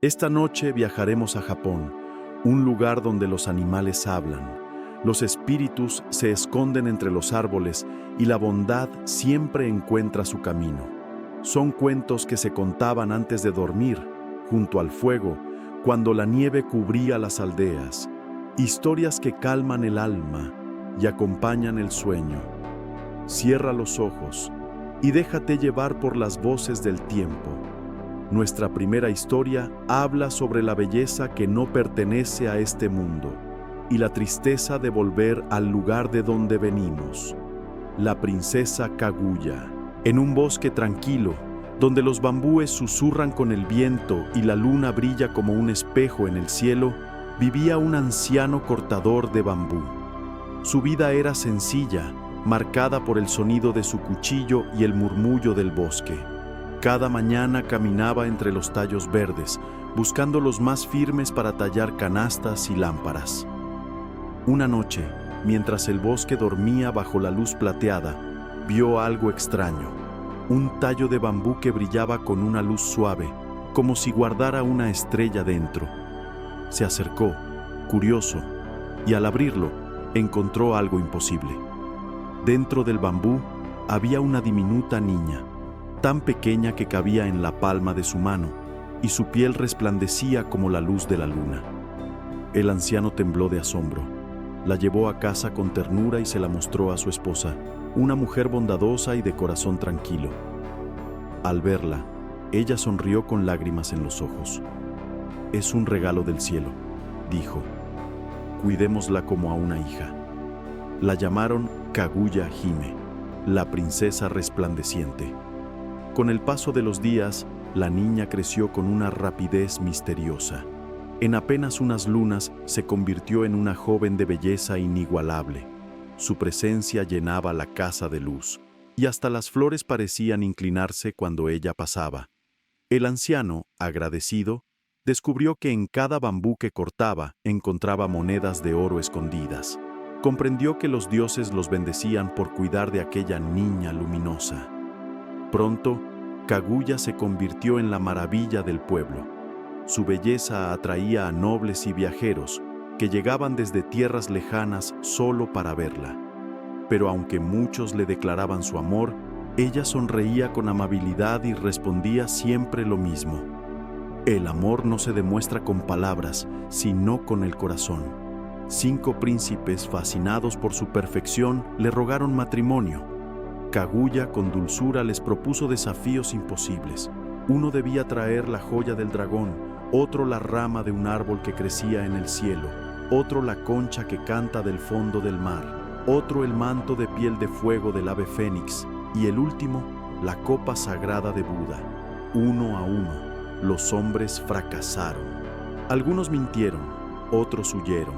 Esta noche viajaremos a Japón, un lugar donde los animales hablan, los espíritus se esconden entre los árboles y la bondad siempre encuentra su camino. Son cuentos que se contaban antes de dormir, junto al fuego, cuando la nieve cubría las aldeas. Historias que calman el alma y acompañan el sueño. Cierra los ojos y déjate llevar por las voces del tiempo. Nuestra primera historia habla sobre la belleza que no pertenece a este mundo y la tristeza de volver al lugar de donde venimos. La princesa Kaguya. En un bosque tranquilo, donde los bambúes susurran con el viento y la luna brilla como un espejo en el cielo, vivía un anciano cortador de bambú. Su vida era sencilla, marcada por el sonido de su cuchillo y el murmullo del bosque. Cada mañana caminaba entre los tallos verdes, buscando los más firmes para tallar canastas y lámparas. Una noche, mientras el bosque dormía bajo la luz plateada, vio algo extraño. Un tallo de bambú que brillaba con una luz suave, como si guardara una estrella dentro. Se acercó, curioso, y al abrirlo, encontró algo imposible. Dentro del bambú había una diminuta niña, tan pequeña que cabía en la palma de su mano, y su piel resplandecía como la luz de la luna. El anciano tembló de asombro. La llevó a casa con ternura y se la mostró a su esposa, una mujer bondadosa y de corazón tranquilo. Al verla, ella sonrió con lágrimas en los ojos. «Es un regalo del cielo», dijo. «Cuidémosla como a una hija». La llamaron Kaguya Hime, la princesa resplandeciente. Con el paso de los días, la niña creció con una rapidez misteriosa. En apenas unas lunas se convirtió en una joven de belleza inigualable. Su presencia llenaba la casa de luz, y hasta las flores parecían inclinarse cuando ella pasaba. El anciano, agradecido, descubrió que en cada bambú que cortaba encontraba monedas de oro escondidas. Comprendió que los dioses los bendecían por cuidar de aquella niña luminosa. Pronto, Kaguya se convirtió en la maravilla del pueblo. Su belleza atraía a nobles y viajeros que llegaban desde tierras lejanas solo para verla. Pero aunque muchos le declaraban su amor, ella sonreía con amabilidad y respondía siempre lo mismo. El amor no se demuestra con palabras, sino con el corazón. 5 príncipes, fascinados por su perfección, le rogaron matrimonio. Kaguya, con dulzura, les propuso desafíos imposibles. Uno debía traer la joya del dragón, otro la rama de un árbol que crecía en el cielo, otro la concha que canta del fondo del mar, otro el manto de piel de fuego del ave fénix, y el último, la copa sagrada de Buda. Uno a uno, los hombres fracasaron. Algunos mintieron, otros huyeron,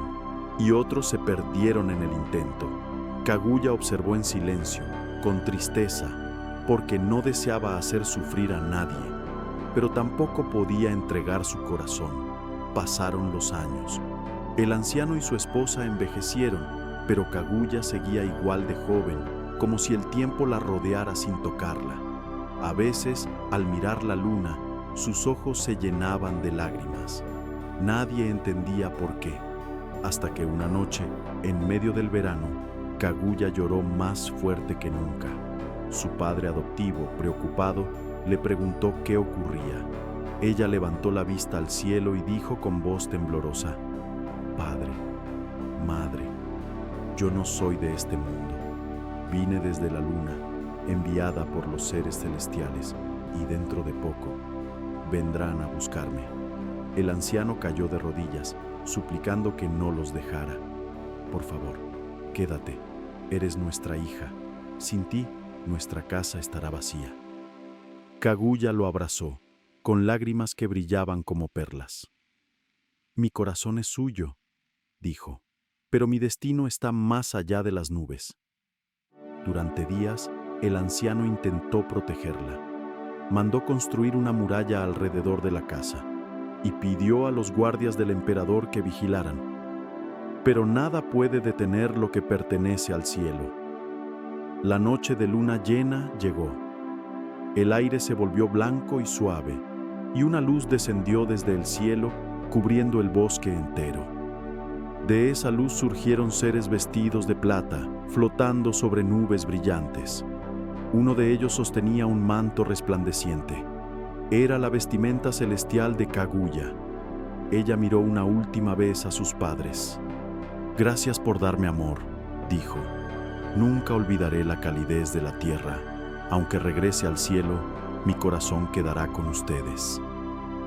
y otros se perdieron en el intento. Kaguya observó en silencio, con tristeza, porque no deseaba hacer sufrir a nadie, pero tampoco podía entregar su corazón. Pasaron los años. El anciano y su esposa envejecieron, pero Kaguya seguía igual de joven, como si el tiempo la rodeara sin tocarla. A veces, al mirar la luna, sus ojos se llenaban de lágrimas. Nadie entendía por qué, hasta que una noche, en medio del verano, Kaguya lloró más fuerte que nunca. Su padre adoptivo, preocupado, le preguntó qué ocurría. Ella levantó la vista al cielo y dijo con voz temblorosa: «Padre, madre, yo no soy de este mundo. Vine desde la luna, enviada por los seres celestiales, y dentro de poco vendrán a buscarme». El anciano cayó de rodillas, suplicando que no los dejara. «Por favor, quédate. Eres nuestra hija. Sin ti, nuestra casa estará vacía». Kaguya lo abrazó, con lágrimas que brillaban como perlas. «Mi corazón es suyo», dijo, «pero mi destino está más allá de las nubes». Durante días, el anciano intentó protegerla. Mandó construir una muralla alrededor de la casa y pidió a los guardias del emperador que vigilaran. Pero nada puede detener lo que pertenece al cielo. La noche de luna llena llegó. El aire se volvió blanco y suave. y una luz descendió desde el cielo, cubriendo el bosque entero. De esa luz surgieron seres vestidos de plata, flotando sobre nubes brillantes. Uno de ellos sostenía un manto resplandeciente. Era la vestimenta celestial de Kaguya. Ella miró una última vez a sus padres. «Gracias por darme amor», dijo. «Nunca olvidaré la calidez de la tierra. Aunque regrese al cielo, mi corazón quedará con ustedes».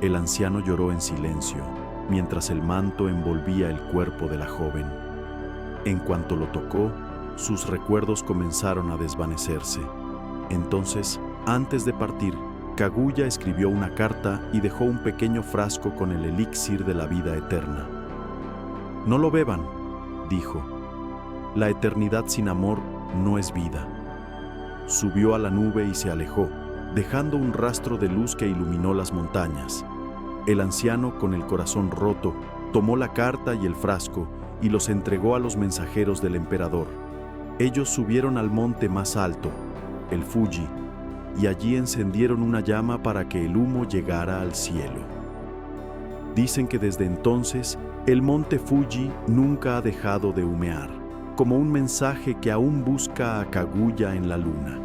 El anciano lloró en silencio, mientras el manto envolvía el cuerpo de la joven. En cuanto lo tocó, sus recuerdos comenzaron a desvanecerse. Entonces, antes de partir, Kaguya escribió una carta y dejó un pequeño frasco con el elixir de la vida eterna. «No lo beban», dijo. «La eternidad sin amor no es vida». Subió a la nube y se alejó, dejando un rastro de luz que iluminó las montañas. El anciano, con el corazón roto, tomó la carta y el frasco y los entregó a los mensajeros del emperador. Ellos subieron al monte más alto, el Fuji, y allí encendieron una llama para que el humo llegara al cielo. Dicen que desde entonces el monte Fuji nunca ha dejado de humear, como un mensaje que aún busca a Kaguya en la luna.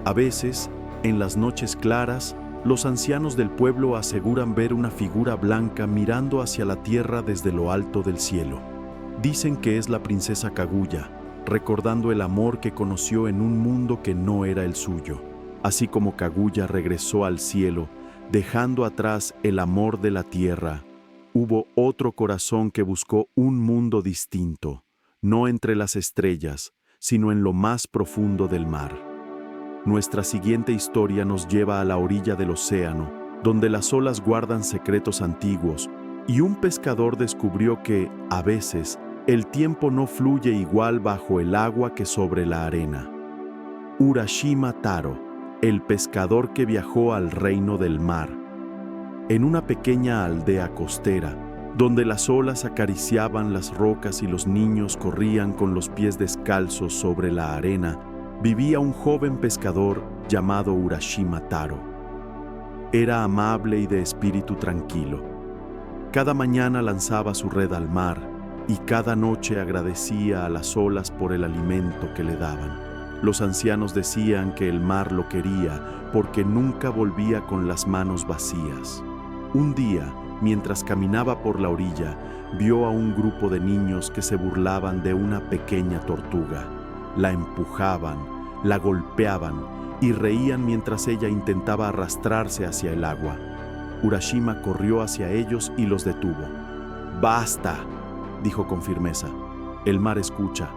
A veces, en las noches claras, los ancianos del pueblo aseguran ver una figura blanca mirando hacia la tierra desde lo alto del cielo. Dicen que es la princesa Kaguya, recordando el amor que conoció en un mundo que no era el suyo. Así como Kaguya regresó al cielo, dejando atrás el amor de la tierra, hubo otro corazón que buscó un mundo distinto, no entre las estrellas, sino en lo más profundo del mar. Nuestra siguiente historia nos lleva a la orilla del océano, donde las olas guardan secretos antiguos, y un pescador descubrió que, a veces, el tiempo no fluye igual bajo el agua que sobre la arena. Urashima Taro, el pescador que viajó al reino del mar. En una pequeña aldea costera, donde las olas acariciaban las rocas y los niños corrían con los pies descalzos sobre la arena, vivía un joven pescador llamado Urashima Taro. Era amable y de espíritu tranquilo. Cada mañana lanzaba su red al mar y cada noche agradecía a las olas por el alimento que le daban. Los ancianos decían que el mar lo quería porque nunca volvía con las manos vacías. Un día, mientras caminaba por la orilla, vio a un grupo de niños que se burlaban de una pequeña tortuga. La empujaban, la golpeaban y reían mientras ella intentaba arrastrarse hacia el agua. Urashima corrió hacia ellos y los detuvo. «¡Basta!», dijo con firmeza. «El mar escucha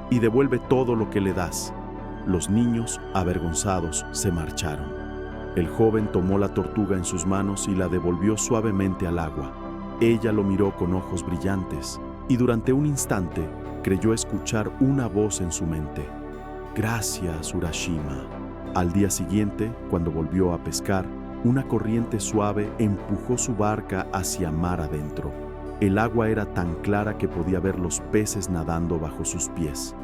y devuelve todo lo que le das». Los niños, avergonzados, se marcharon. El joven tomó la tortuga en sus manos y la devolvió suavemente al agua. Ella lo miró con ojos brillantes y durante un instante creyó escuchar una voz en su mente. «Gracias, Urashima». Al día siguiente, cuando volvió a pescar, una corriente suave empujó su barca hacia mar adentro. El agua era tan clara que podía ver los peces nadando bajo sus pies.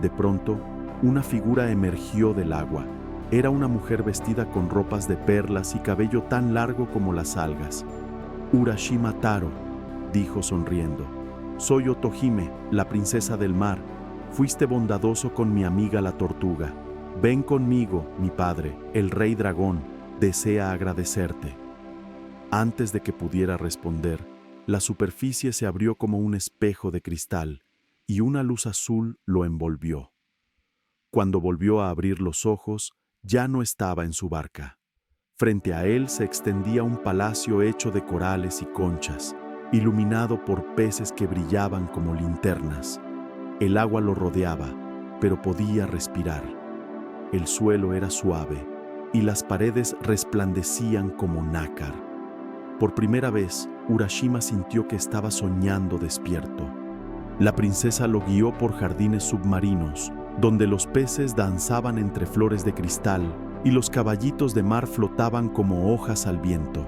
De pronto, una figura emergió del agua. Era una mujer vestida con ropas de perlas y cabello tan largo como las algas. «Urashima Taro», dijo sonriendo. «Soy Otohime, la princesa del mar. Fuiste bondadoso con mi amiga la tortuga. Ven conmigo, mi padre, el rey dragón, desea agradecerte». Antes de que pudiera responder, la superficie se abrió como un espejo de cristal y una luz azul lo envolvió. Cuando volvió a abrir los ojos, ya no estaba en su barca. Frente a él se extendía un palacio hecho de corales y conchas, iluminado por peces que brillaban como linternas. El agua lo rodeaba, pero podía respirar. El suelo era suave y las paredes resplandecían como nácar. Por primera vez, Urashima sintió que estaba soñando despierto. La princesa lo guió por jardines submarinos, donde los peces danzaban entre flores de cristal y los caballitos de mar flotaban como hojas al viento.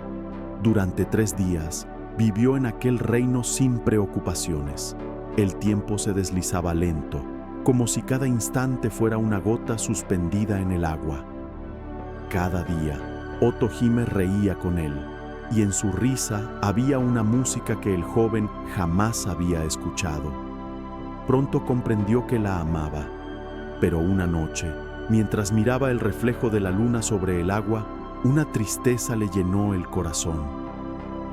Durante 3 días, vivió en aquel reino sin preocupaciones. El tiempo se deslizaba lento, como si cada instante fuera una gota suspendida en el agua. Cada día, Otohime reía con él, y en su risa había una música que el joven jamás había escuchado. Pronto comprendió que la amaba, pero una noche, mientras miraba el reflejo de la luna sobre el agua, una tristeza le llenó el corazón.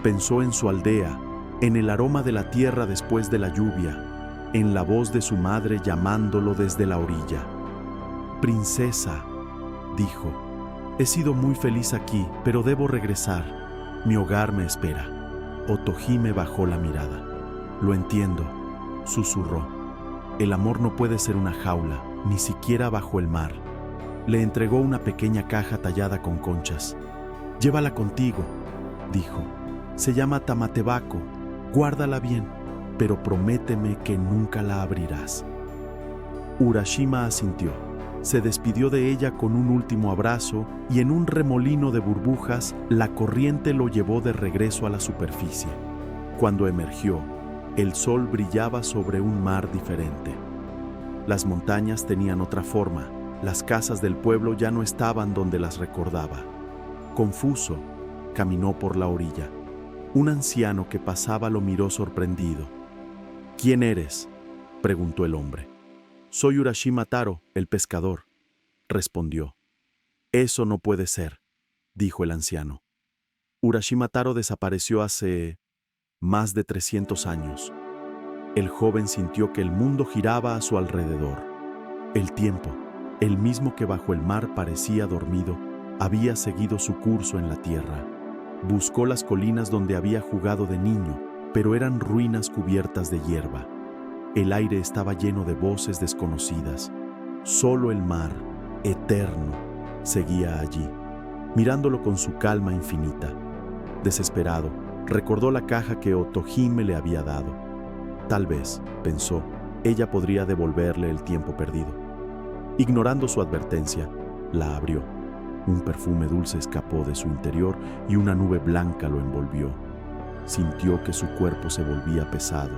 Pensó en su aldea, en el aroma de la tierra después de la lluvia, en la voz de su madre llamándolo desde la orilla. «Princesa», dijo, «he sido muy feliz aquí, pero debo regresar. Mi hogar me espera». Otohime bajó la mirada. «Lo entiendo», susurró. «El amor no puede ser una jaula, ni siquiera bajo el mar». Le entregó una pequeña caja tallada con conchas. «Llévala contigo», dijo. «Se llama Tamatebako. Guárdala bien, pero prométeme que nunca la abrirás». Urashima asintió. Se despidió de ella con un último abrazo y en un remolino de burbujas la corriente lo llevó de regreso a la superficie. Cuando emergió, el sol brillaba sobre un mar diferente. Las montañas tenían otra forma, las casas del pueblo ya no estaban donde las recordaba. Confuso, caminó por la orilla. Un anciano que pasaba lo miró sorprendido. «¿Quién eres?», preguntó el hombre. «Soy Urashima Taro, el pescador», respondió. «Eso no puede ser», dijo el anciano. «Urashima Taro desapareció hace más de 300 años. El joven sintió que el mundo giraba a su alrededor. El tiempo, el mismo que bajo el mar parecía dormido, había seguido su curso en la tierra. Buscó las colinas donde había jugado de niño, pero eran ruinas cubiertas de hierba. El aire estaba lleno de voces desconocidas. Solo el mar, eterno, seguía allí, mirándolo con su calma infinita. Desesperado, recordó la caja que Otohime le había dado. Tal vez, pensó, ella podría devolverle el tiempo perdido. Ignorando su advertencia, la abrió. Un perfume dulce escapó de su interior y una nube blanca lo envolvió. Sintió que su cuerpo se volvía pesado,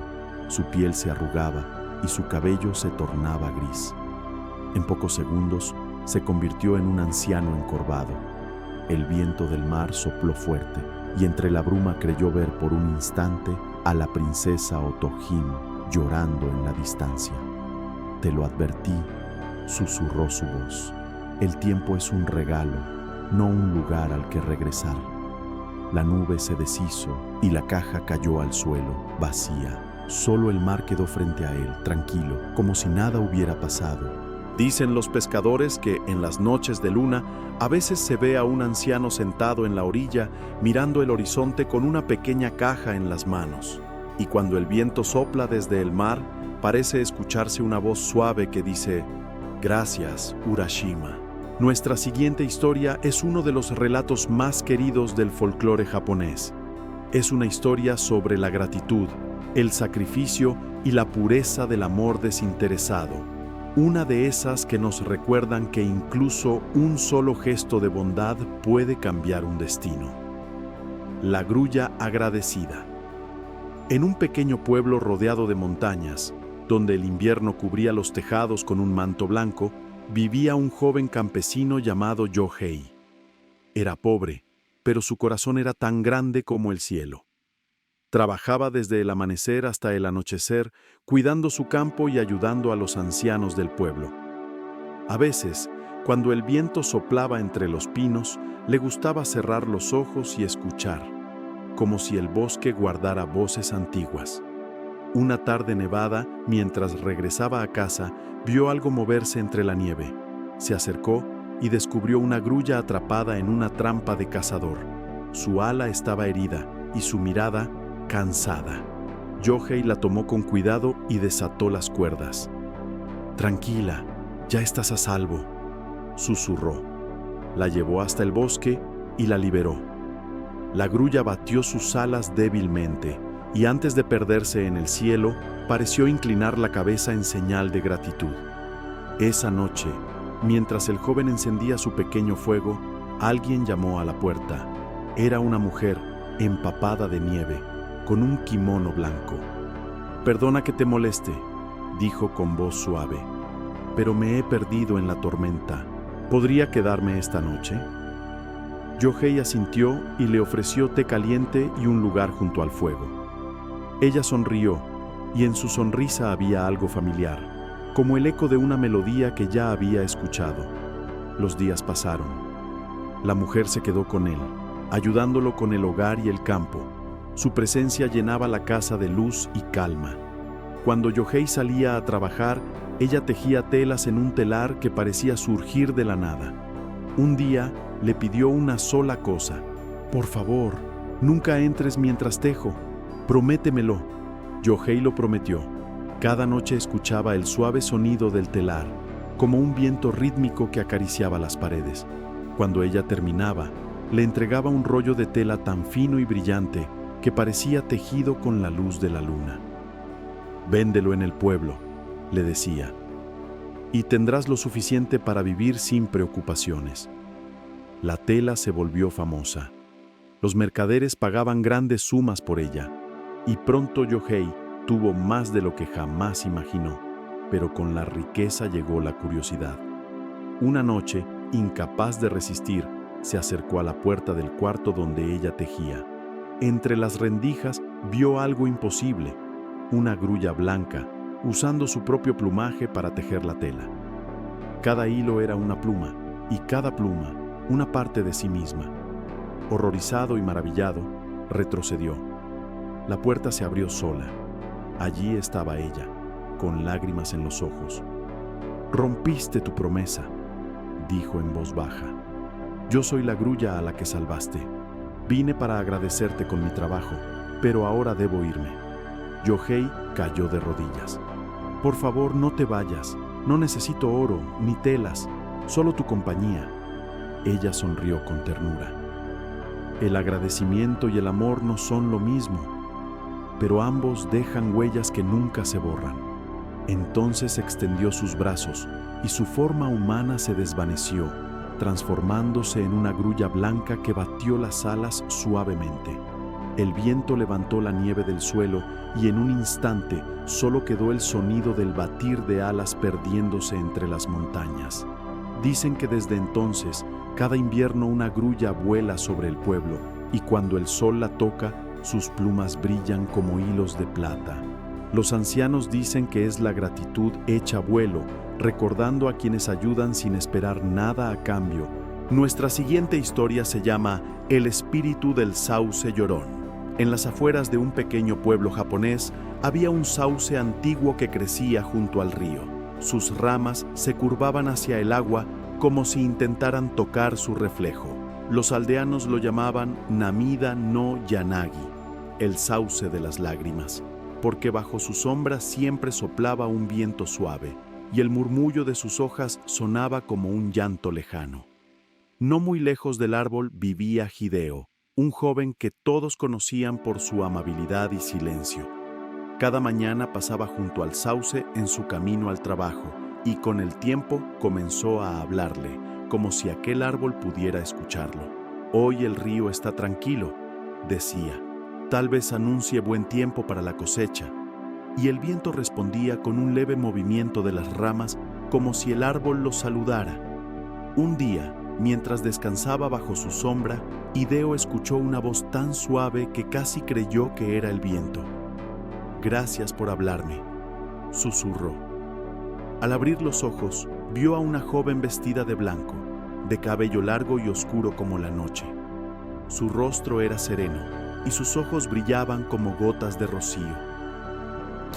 su piel se arrugaba y su cabello se tornaba gris. En pocos segundos se convirtió en un anciano encorvado. El viento del mar sopló fuerte y entre la bruma creyó ver por un instante a la princesa Otohime llorando en la distancia. «Te lo advertí», susurró su voz. «El tiempo es un regalo, no un lugar al que regresar». La nube se deshizo y la caja cayó al suelo, vacía. Solo el mar quedó frente a él, tranquilo, como si nada hubiera pasado. Dicen los pescadores que en las noches de luna a veces se ve a un anciano sentado en la orilla mirando el horizonte con una pequeña caja en las manos. Y cuando el viento sopla desde el mar, parece escucharse una voz suave que dice: «Gracias, Urashima». Nuestra siguiente historia es uno de los relatos más queridos del folclore japonés. Es una historia sobre la gratitud, el sacrificio y la pureza del amor desinteresado. Una de esas que nos recuerdan que incluso un solo gesto de bondad puede cambiar un destino. La grulla agradecida. En un pequeño pueblo rodeado de montañas, donde el invierno cubría los tejados con un manto blanco, vivía un joven campesino llamado Yohei. Era pobre, pero su corazón era tan grande como el cielo. Trabajaba desde el amanecer hasta el anochecer, cuidando su campo y ayudando a los ancianos del pueblo. A veces, cuando el viento soplaba entre los pinos, le gustaba cerrar los ojos y escuchar, como si el bosque guardara voces antiguas. Una tarde nevada, mientras regresaba a casa, vio algo moverse entre la nieve. Se acercó y descubrió una grulla atrapada en una trampa de cazador. Su ala estaba herida y su mirada cansada. Yohei la tomó con cuidado y desató las cuerdas. «Tranquila, ya estás a salvo», susurró. La llevó hasta el bosque y la liberó. La grulla batió sus alas débilmente y antes de perderse en el cielo, pareció inclinar la cabeza en señal de gratitud. Esa noche, mientras el joven encendía su pequeño fuego, alguien llamó a la puerta. Era una mujer empapada de nieve, con un kimono blanco. «Perdona que te moleste», dijo con voz suave, «pero me he perdido en la tormenta. ¿Podría quedarme esta noche?». Yohei asintió y le ofreció té caliente y un lugar junto al fuego. Ella sonrió, y en su sonrisa había algo familiar, como el eco de una melodía que ya había escuchado. Los días pasaron. La mujer se quedó con él, ayudándolo con el hogar y el campo. Su presencia llenaba la casa de luz y calma. Cuando Yohei salía a trabajar, ella tejía telas en un telar que parecía surgir de la nada. Un día le pidió una sola cosa: «Por favor, nunca entres mientras tejo. Prométemelo». Yohei lo prometió. Cada noche escuchaba el suave sonido del telar, como un viento rítmico que acariciaba las paredes. Cuando ella terminaba, le entregaba un rollo de tela tan fino y brillante que parecía tejido con la luz de la luna. «Véndelo en el pueblo», le decía, «y tendrás lo suficiente para vivir sin preocupaciones». La tela se volvió famosa. Los mercaderes pagaban grandes sumas por ella, y pronto Yohei tuvo más de lo que jamás imaginó, pero con la riqueza llegó la curiosidad. Una noche, incapaz de resistir, se acercó a la puerta del cuarto donde ella tejía. Entre las rendijas vio algo imposible: una grulla blanca, usando su propio plumaje para tejer la tela. Cada hilo era una pluma, y cada pluma una parte de sí misma. Horrorizado y maravillado, retrocedió. La puerta se abrió sola. Allí estaba ella, con lágrimas en los ojos. «Rompiste tu promesa», dijo en voz baja. «Yo soy la grulla a la que salvaste. Vine para agradecerte con mi trabajo, pero ahora debo irme». Yohei cayó de rodillas. «Por favor, no te vayas. No necesito oro ni telas, solo tu compañía». Ella sonrió con ternura. El agradecimiento y el amor no son lo mismo, pero ambos dejan huellas que nunca se borran. Entonces extendió sus brazos y su forma humana se desvaneció, transformándose en una grulla blanca que batió las alas suavemente. El viento levantó la nieve del suelo y en un instante solo quedó el sonido del batir de alas perdiéndose entre las montañas. Dicen que desde entonces, cada invierno una grulla vuela sobre el pueblo y cuando el sol la toca, sus plumas brillan como hilos de plata. Los ancianos dicen que es la gratitud hecha vuelo, recordando a quienes ayudan sin esperar nada a cambio. Nuestra siguiente historia se llama El espíritu del sauce llorón. En las afueras de un pequeño pueblo japonés había un sauce antiguo que crecía junto al río. Sus ramas se curvaban hacia el agua como si intentaran tocar su reflejo. Los aldeanos lo llamaban Namida no Yanagi, el sauce de las lágrimas, porque bajo su sombra siempre soplaba un viento suave y el murmullo de sus hojas sonaba como un llanto lejano. No muy lejos del árbol vivía Hideo, un joven que todos conocían por su amabilidad y silencio. Cada mañana pasaba junto al sauce en su camino al trabajo y con el tiempo comenzó a hablarle, como si aquel árbol pudiera escucharlo. «Hoy el río está tranquilo», decía. «Tal vez anuncie buen tiempo para la cosecha». Y el viento respondía con un leve movimiento de las ramas, como si el árbol lo saludara. Un día, mientras descansaba bajo su sombra, Hideo escuchó una voz tan suave que casi creyó que era el viento. «Gracias por hablarme», susurró. Al abrir los ojos, vio a una joven vestida de blanco, de cabello largo y oscuro como la noche. Su rostro era sereno y sus ojos brillaban como gotas de rocío.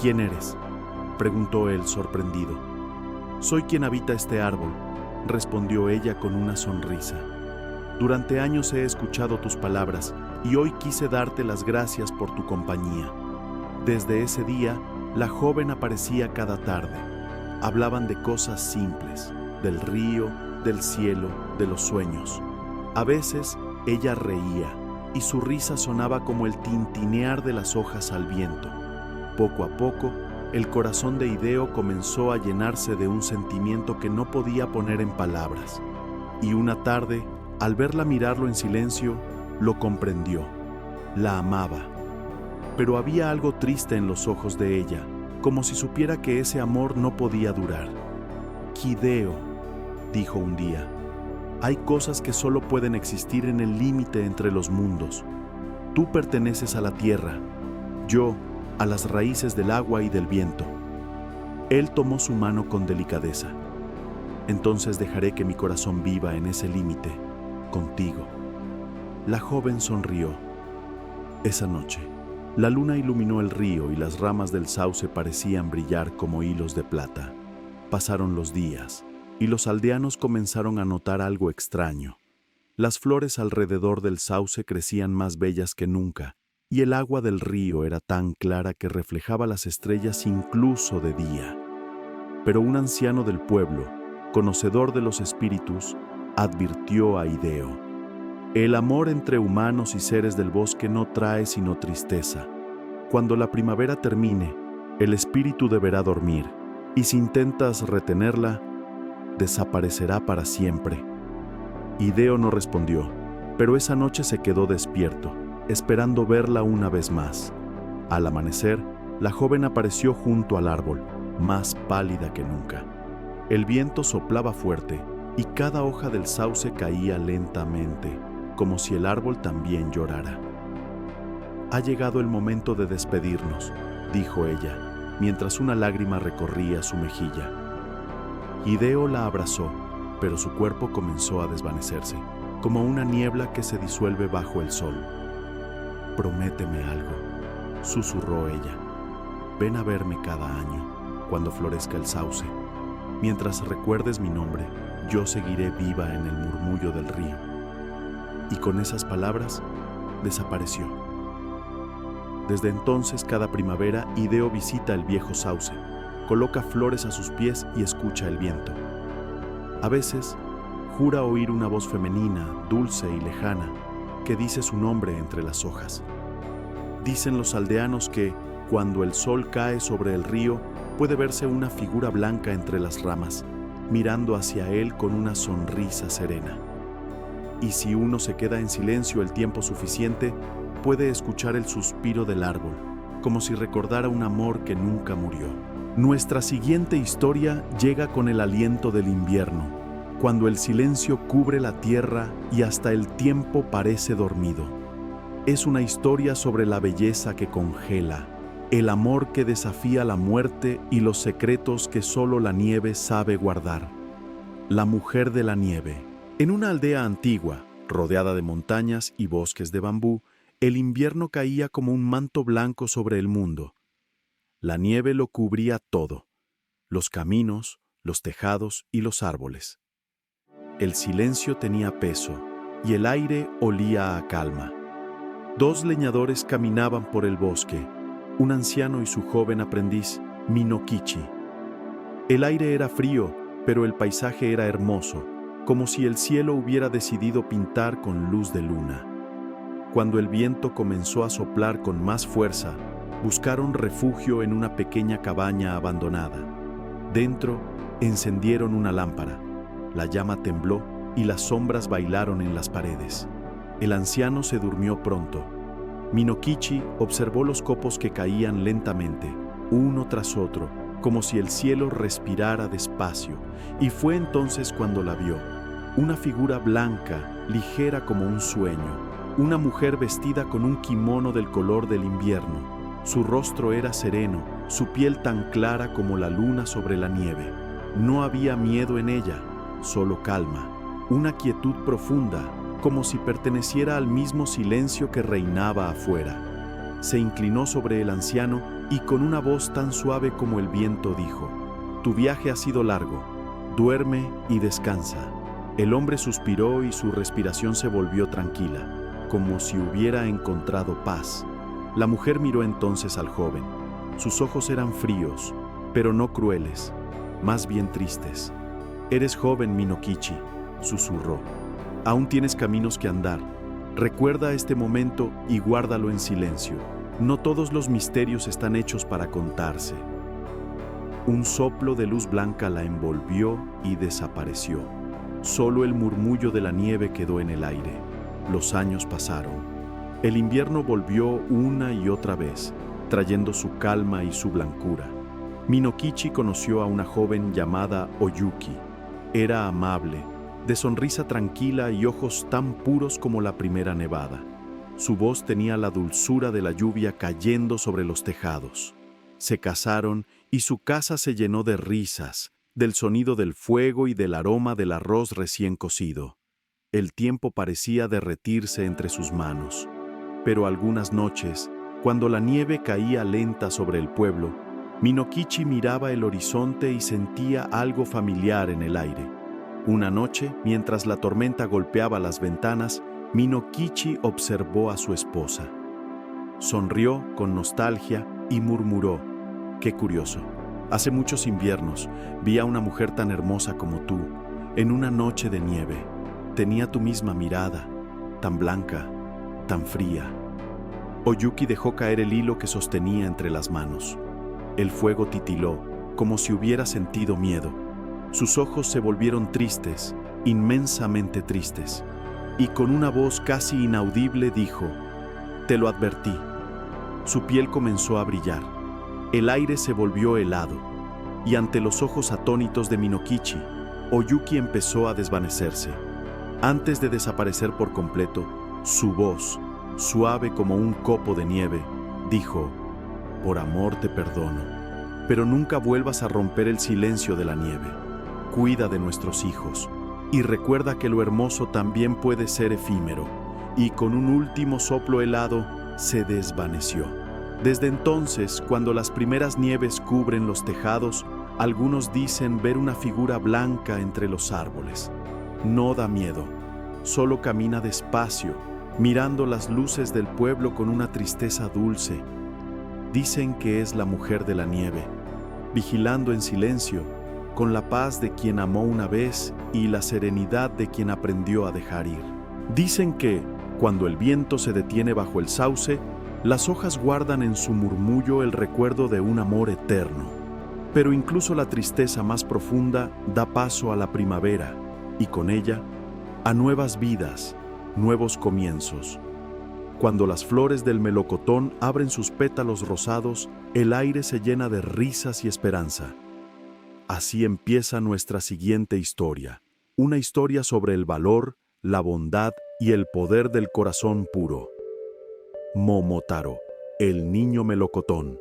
«¿Quién eres?», preguntó él sorprendido. «Soy quien habita este árbol», respondió ella con una sonrisa. «Durante años he escuchado tus palabras y hoy quise darte las gracias por tu compañía». Desde ese día, la joven aparecía cada tarde. Hablaban de cosas simples, del río, del cielo, de los sueños. A veces, ella reía, y su risa sonaba como el tintinear de las hojas al viento. Poco a poco, el corazón de Hideo comenzó a llenarse de un sentimiento que no podía poner en palabras. Y una tarde, al verla mirarlo en silencio, lo comprendió. La amaba. Pero había algo triste en los ojos de ella, como si supiera que ese amor no podía durar. «Hideo», dijo un día, Hay cosas que solo pueden existir en el límite entre los mundos. Tú perteneces a la tierra, yo a las raíces del agua y del viento. Él tomó su mano con delicadeza. Entonces dejaré que mi corazón viva en ese límite, contigo. La joven sonrió. Esa noche, la luna iluminó el río y las ramas del sauce parecían brillar como hilos de plata. Pasaron los días y los aldeanos comenzaron a notar algo extraño. Las flores alrededor del sauce crecían más bellas que nunca, y el agua del río era tan clara que reflejaba las estrellas incluso de día. Pero un anciano del pueblo, conocedor de los espíritus, advirtió a Ideo: el amor entre humanos y seres del bosque no trae sino tristeza. Cuando la primavera termine, el espíritu deberá dormir, y si intentas retenerla, desaparecerá para siempre. Ideo no respondió, pero esa noche se quedó despierto, esperando verla una vez más. Al amanecer, la joven apareció junto al árbol, más pálida que nunca. El viento soplaba fuerte y cada hoja del sauce caía lentamente, como si el árbol también llorara. Ha llegado el momento de despedirnos, dijo ella, mientras una lágrima recorría su mejilla. Ideo la abrazó, pero su cuerpo comenzó a desvanecerse, como una niebla que se disuelve bajo el sol. Prométeme algo, susurró ella. Ven a verme cada año, cuando florezca el sauce. Mientras recuerdes mi nombre, yo seguiré viva en el murmullo del río. Y con esas palabras, desapareció. Desde entonces, cada primavera, Ideo visita el viejo sauce, coloca flores a sus pies y escucha el viento. A veces, jura oír una voz femenina, dulce y lejana, que dice su nombre entre las hojas. Dicen los aldeanos que, cuando el sol cae sobre el río, puede verse una figura blanca entre las ramas, mirando hacia él con una sonrisa serena. Y si uno se queda en silencio el tiempo suficiente, puede escuchar el suspiro del árbol, como si recordara un amor que nunca murió. Nuestra siguiente historia llega con el aliento del invierno, cuando el silencio cubre la tierra y hasta el tiempo parece dormido. Es una historia sobre la belleza que congela, el amor que desafía la muerte y los secretos que solo la nieve sabe guardar. La mujer de la nieve. En una aldea antigua, rodeada de montañas y bosques de bambú, el invierno caía como un manto blanco sobre el mundo. La nieve lo cubría todo: los caminos, los tejados y los árboles. El silencio tenía peso y el aire olía a calma. Dos leñadores caminaban por el bosque, un anciano y su joven aprendiz, Minokichi. El aire era frío, pero el paisaje era hermoso, como si el cielo hubiera decidido pintar con luz de luna. Cuando el viento comenzó a soplar con más fuerza, buscaron refugio en una pequeña cabaña abandonada. Dentro, encendieron una lámpara. La llama tembló y las sombras bailaron en las paredes. El anciano se durmió pronto. Minokichi observó los copos que caían lentamente, uno tras otro, como si el cielo respirara despacio, y fue entonces cuando la vio. Una figura blanca, ligera como un sueño, una mujer vestida con un kimono del color del invierno. Su rostro era sereno, su piel tan clara como la luna sobre la nieve. No había miedo en ella, solo calma, una quietud profunda, como si perteneciera al mismo silencio que reinaba afuera. Se inclinó sobre el anciano y con una voz tan suave como el viento dijo: «Tu viaje ha sido largo, duerme y descansa». El hombre suspiró y su respiración se volvió tranquila, como si hubiera encontrado paz. La mujer miró entonces al joven. Sus ojos eran fríos, pero no crueles, más bien tristes. «Eres joven, Minokichi», susurró. «Aún tienes caminos que andar. Recuerda este momento y guárdalo en silencio. No todos los misterios están hechos para contarse». Un soplo de luz blanca la envolvió y desapareció. Solo el murmullo de la nieve quedó en el aire. Los años pasaron. El invierno volvió una y otra vez, trayendo su calma y su blancura. Minokichi conoció a una joven llamada Oyuki. Era amable, de sonrisa tranquila y ojos tan puros como la primera nevada. Su voz tenía la dulzura de la lluvia cayendo sobre los tejados. Se casaron y su casa se llenó de risas, del sonido del fuego y del aroma del arroz recién cocido. El tiempo parecía derretirse entre sus manos. Pero algunas noches, cuando la nieve caía lenta sobre el pueblo, Minokichi miraba el horizonte y sentía algo familiar en el aire. Una noche, mientras la tormenta golpeaba las ventanas, Minokichi observó a su esposa. Sonrió con nostalgia y murmuró: «Qué curioso. Hace muchos inviernos vi a una mujer tan hermosa como tú, en una noche de nieve. Tenía tu misma mirada, tan blanca, tan fría». Oyuki dejó caer el hilo que sostenía entre las manos. El fuego titiló, como si hubiera sentido miedo. Sus ojos se volvieron tristes, inmensamente tristes, y con una voz casi inaudible dijo: «Te lo advertí». Su piel comenzó a brillar. El aire se volvió helado, y ante los ojos atónitos de Minokichi, Oyuki empezó a desvanecerse. Antes de desaparecer por completo, su voz, suave como un copo de nieve, dijo: «Por amor te perdono, pero nunca vuelvas a romper el silencio de la nieve. Cuida de nuestros hijos, y recuerda que lo hermoso también puede ser efímero». Y con un último soplo helado, se desvaneció. Desde entonces, cuando las primeras nieves cubren los tejados, algunos dicen ver una figura blanca entre los árboles. No da miedo, solo camina despacio, mirando las luces del pueblo con una tristeza dulce. Dicen que es la mujer de la nieve, vigilando en silencio, con la paz de quien amó una vez y la serenidad de quien aprendió a dejar ir. Dicen que, cuando el viento se detiene bajo el sauce, las hojas guardan en su murmullo el recuerdo de un amor eterno. Pero incluso la tristeza más profunda da paso a la primavera, y con ella, a nuevas vidas, nuevos comienzos. Cuando las flores del melocotón abren sus pétalos rosados, el aire se llena de risas y esperanza. Así empieza nuestra siguiente historia, una historia sobre el valor, la bondad y el poder del corazón puro. Momotaro, el niño melocotón.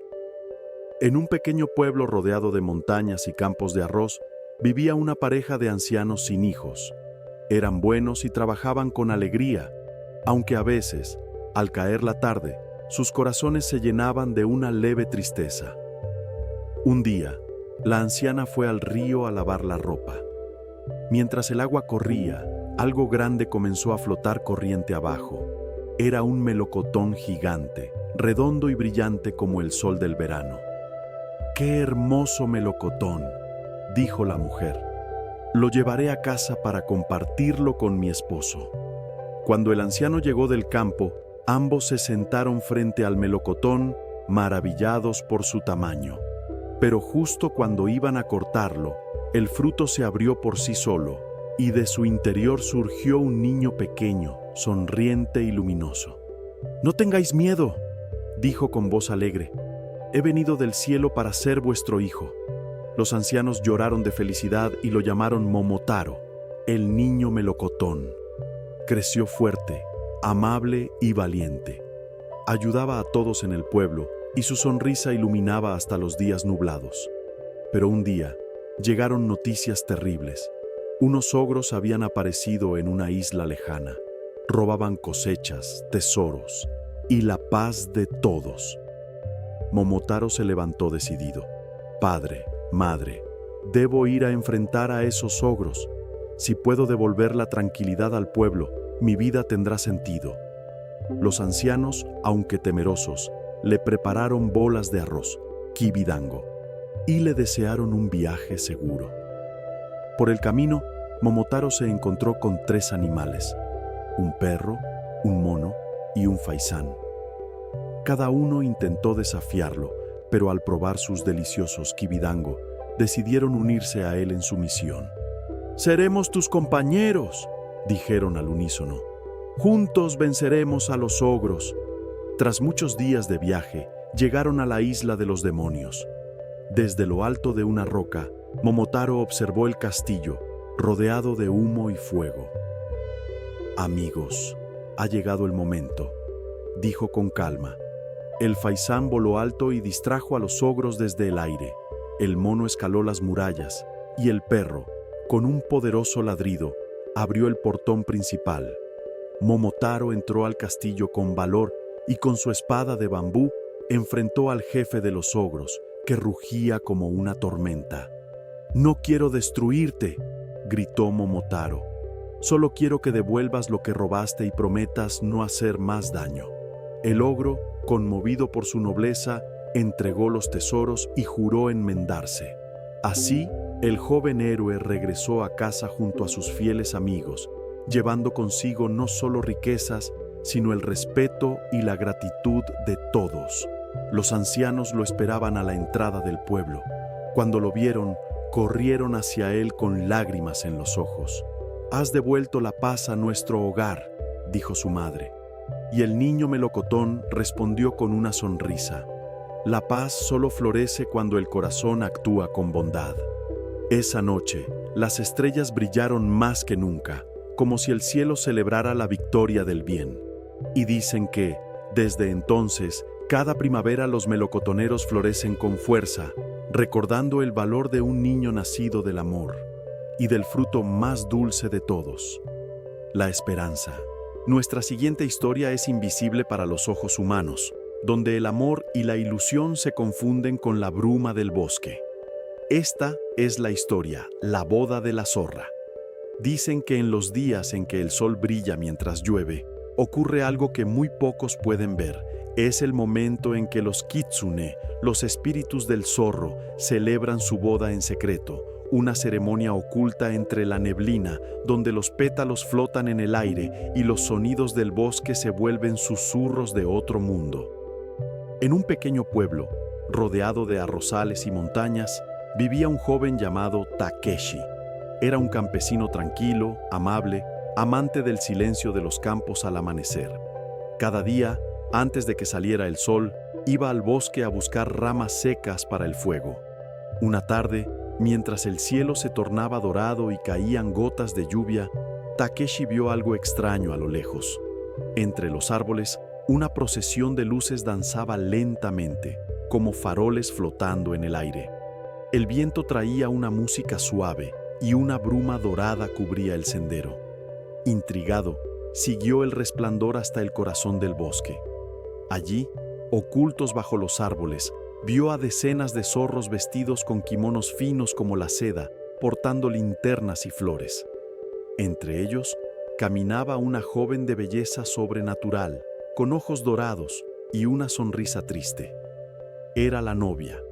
En un pequeño pueblo rodeado de montañas y campos de arroz, vivía una pareja de ancianos sin hijos. Eran buenos y trabajaban con alegría, aunque a veces, al caer la tarde, sus corazones se llenaban de una leve tristeza. Un día, la anciana fue al río a lavar la ropa. Mientras el agua corría, algo grande comenzó a flotar corriente abajo. Era un melocotón gigante, redondo y brillante como el sol del verano. «¡Qué hermoso melocotón!», dijo la mujer. «Lo llevaré a casa para compartirlo con mi esposo». Cuando el anciano llegó del campo, ambos se sentaron frente al melocotón, maravillados por su tamaño. Pero justo cuando iban a cortarlo, el fruto se abrió por sí solo, y de su interior surgió un niño pequeño, sonriente y luminoso. «No tengáis miedo», dijo con voz alegre. «He venido del cielo para ser vuestro hijo». Los ancianos lloraron de felicidad y lo llamaron Momotaro, el niño melocotón. Creció fuerte, amable y valiente. Ayudaba a todos en el pueblo y su sonrisa iluminaba hasta los días nublados. Pero un día llegaron noticias terribles. Unos ogros habían aparecido en una isla lejana. Robaban cosechas, tesoros y la paz de todos. Momotaro se levantó decidido. «Padre, madre, debo ir a enfrentar a esos ogros. Si puedo devolver la tranquilidad al pueblo, mi vida tendrá sentido». Los ancianos, aunque temerosos, le prepararon bolas de arroz, kibidango, y le desearon un viaje seguro. Por el camino, Momotaro se encontró con 3 animales: un perro, un mono y un faisán. Cada uno intentó desafiarlo, pero al probar sus deliciosos kibidango, decidieron unirse a él en su misión. «Seremos tus compañeros», dijeron al unísono. «Juntos venceremos a los ogros». Tras muchos días de viaje, llegaron a la isla de los demonios. Desde lo alto de una roca, Momotaro observó el castillo, rodeado de humo y fuego. «Amigos, ha llegado el momento», dijo con calma. El faisán voló alto y distrajo a los ogros desde el aire. El mono escaló las murallas y el perro, con un poderoso ladrido, abrió el portón principal. Momotaro entró al castillo con valor y con su espada de bambú enfrentó al jefe de los ogros, que rugía como una tormenta. «No quiero destruirte», gritó Momotaro. «Solo quiero que devuelvas lo que robaste y prometas no hacer más daño». El ogro, conmovido por su nobleza, entregó los tesoros y juró enmendarse. Así, el joven héroe regresó a casa junto a sus fieles amigos, llevando consigo no solo riquezas, sino el respeto y la gratitud de todos. Los ancianos lo esperaban a la entrada del pueblo. Cuando lo vieron, corrieron hacia él con lágrimas en los ojos. «Has devuelto la paz a nuestro hogar», dijo su madre. Y el niño melocotón respondió con una sonrisa. «La paz solo florece cuando el corazón actúa con bondad». Esa noche, las estrellas brillaron más que nunca, como si el cielo celebrara la victoria del bien. Y dicen que, desde entonces, cada primavera los melocotoneros florecen con fuerza, recordando el valor de un niño nacido del amor y del fruto más dulce de todos, la esperanza. Nuestra siguiente historia es invisible para los ojos humanos, donde el amor y la ilusión se confunden con la bruma del bosque. Esta es la historia, La boda de la zorra. Dicen que en los días en que el sol brilla mientras llueve, ocurre algo que muy pocos pueden ver. Es el momento en que los kitsune, los espíritus del zorro, celebran su boda en secreto, una ceremonia oculta entre la neblina, donde los pétalos flotan en el aire y los sonidos del bosque se vuelven susurros de otro mundo. En un pequeño pueblo, rodeado de arrozales y montañas, vivía un joven llamado Takeshi. Era un campesino tranquilo, amable, amante del silencio de los campos al amanecer. Cada día, antes de que saliera el sol, iba al bosque a buscar ramas secas para el fuego. Una tarde, mientras el cielo se tornaba dorado y caían gotas de lluvia, Takeshi vio algo extraño a lo lejos. Entre los árboles, una procesión de luces danzaba lentamente, como faroles flotando en el aire. El viento traía una música suave y una bruma dorada cubría el sendero. Intrigado, siguió el resplandor hasta el corazón del bosque. Allí, ocultos bajo los árboles, vio a decenas de zorros vestidos con kimonos finos como la seda, portando linternas y flores. Entre ellos, caminaba una joven de belleza sobrenatural, con ojos dorados y una sonrisa triste. Era la novia.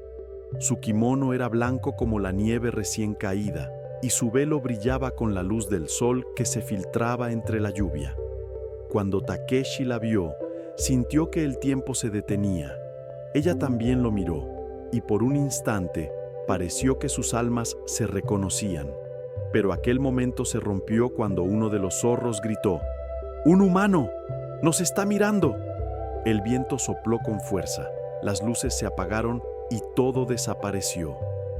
Su kimono era blanco como la nieve recién caída, y su velo brillaba con la luz del sol que se filtraba entre la lluvia. Cuando Takeshi la vio, sintió que el tiempo se detenía. Ella también lo miró, y por un instante pareció que sus almas se reconocían. Pero aquel momento se rompió cuando uno de los zorros gritó: «¡Un humano! ¡Nos está mirando!». El viento sopló con fuerza, las luces se apagaron y todo desapareció.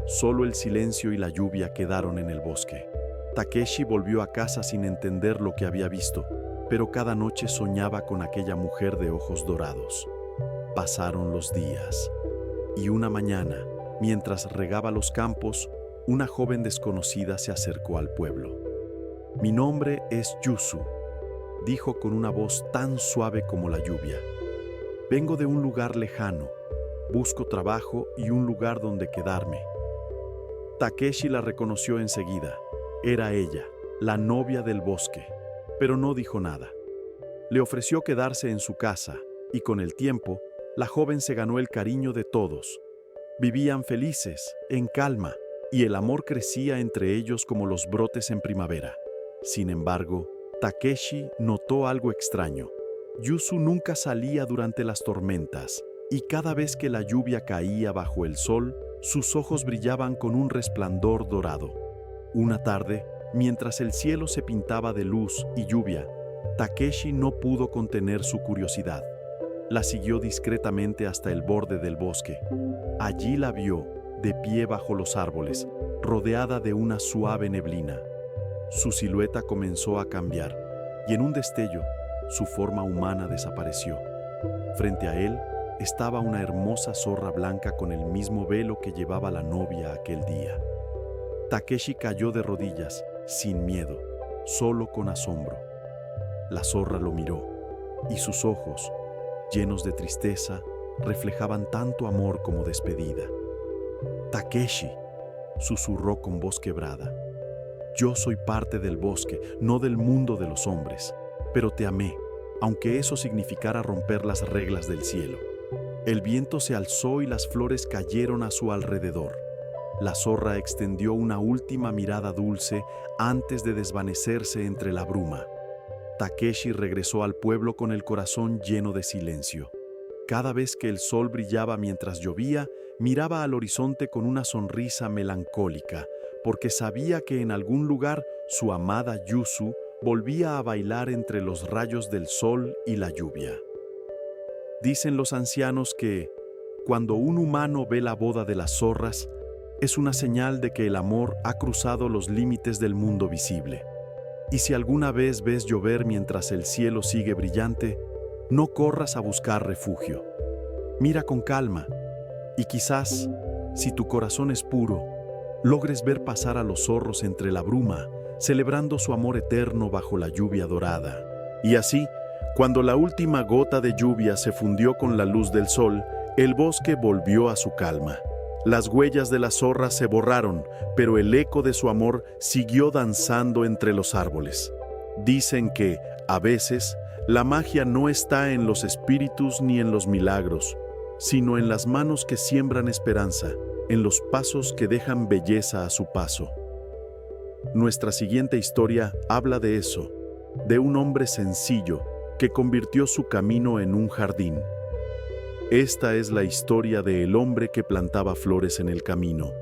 Solo el silencio y la lluvia quedaron en el bosque. Takeshi volvió a casa sin entender lo que había visto, pero cada noche soñaba con aquella mujer de ojos dorados. Pasaron los días, y una mañana, mientras regaba los campos, una joven desconocida se acercó al pueblo. «Mi nombre es Yusu», dijo con una voz tan suave como la lluvia. «Vengo de un lugar lejano, busco trabajo y un lugar donde quedarme». Takeshi la reconoció enseguida. Era ella, la novia del bosque, pero no dijo nada. Le ofreció quedarse en su casa, y con el tiempo, la joven se ganó el cariño de todos. Vivían felices, en calma, y el amor crecía entre ellos como los brotes en primavera. Sin embargo, Takeshi notó algo extraño. Yusu nunca salía durante las tormentas, y cada vez que la lluvia caía bajo el sol, sus ojos brillaban con un resplandor dorado. Una tarde, mientras el cielo se pintaba de luz y lluvia, Takeshi no pudo contener su curiosidad. La siguió discretamente hasta el borde del bosque. Allí la vio, de pie bajo los árboles, rodeada de una suave neblina. Su silueta comenzó a cambiar y en un destello, su forma humana desapareció. Frente a él estaba una hermosa zorra blanca con el mismo velo que llevaba la novia aquel día. Takeshi cayó de rodillas, sin miedo, solo con asombro. La zorra lo miró y sus ojos, llenos de tristeza, reflejaban tanto amor como despedida. «Takeshi», susurró con voz quebrada, «yo soy parte del bosque, no del mundo de los hombres, pero te amé, aunque eso significara romper las reglas del cielo». El viento se alzó y las flores cayeron a su alrededor. La zorra extendió una última mirada dulce antes de desvanecerse entre la bruma. Takeshi regresó al pueblo con el corazón lleno de silencio. Cada vez que el sol brillaba mientras llovía, miraba al horizonte con una sonrisa melancólica, porque sabía que en algún lugar su amada Yuzu volvía a bailar entre los rayos del sol y la lluvia. Dicen los ancianos que, cuando un humano ve la boda de las zorras, es una señal de que el amor ha cruzado los límites del mundo visible. Y si alguna vez ves llover mientras el cielo sigue brillante, no corras a buscar refugio. Mira con calma, y quizás, si tu corazón es puro, logres ver pasar a los zorros entre la bruma, celebrando su amor eterno bajo la lluvia dorada. Y así, cuando la última gota de lluvia se fundió con la luz del sol, el bosque volvió a su calma. Las huellas de la zorra se borraron, pero el eco de su amor siguió danzando entre los árboles. Dicen que, a veces, la magia no está en los espíritus ni en los milagros, sino en las manos que siembran esperanza, en los pasos que dejan belleza a su paso. Nuestra siguiente historia habla de eso, de un hombre sencillo que convirtió su camino en un jardín. Esta es la historia del hombre que plantaba flores en el camino.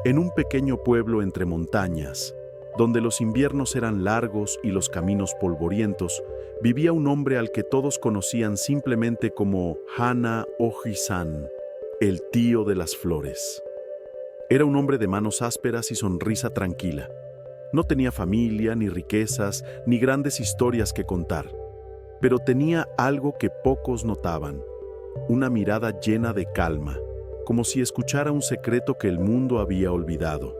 En un pequeño pueblo entre montañas, donde los inviernos eran largos y los caminos polvorientos, vivía un hombre al que todos conocían simplemente como Hana Oji-san, el tío de las flores. Era un hombre de manos ásperas y sonrisa tranquila. No tenía familia, ni riquezas, ni grandes historias que contar, pero tenía algo que pocos notaban: una mirada llena de calma, como si escuchara un secreto que el mundo había olvidado.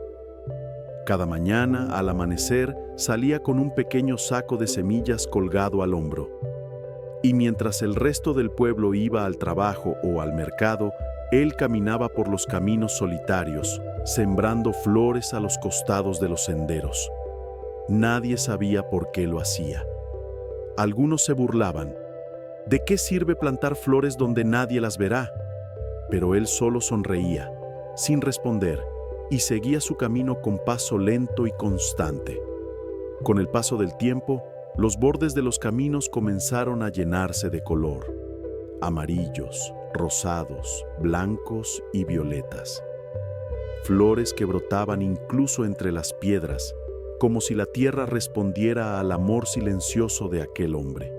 Cada mañana, al amanecer, salía con un pequeño saco de semillas colgado al hombro. Y mientras el resto del pueblo iba al trabajo o al mercado, él caminaba por los caminos solitarios, sembrando flores a los costados de los senderos. Nadie sabía por qué lo hacía. Algunos se burlaban. ¿De qué sirve plantar flores donde nadie las verá? Pero él solo sonreía, sin responder, y seguía su camino con paso lento y constante. Con el paso del tiempo, los bordes de los caminos comenzaron a llenarse de color: amarillos, rosados, blancos y violetas. Flores que brotaban incluso entre las piedras, como si la tierra respondiera al amor silencioso de aquel hombre.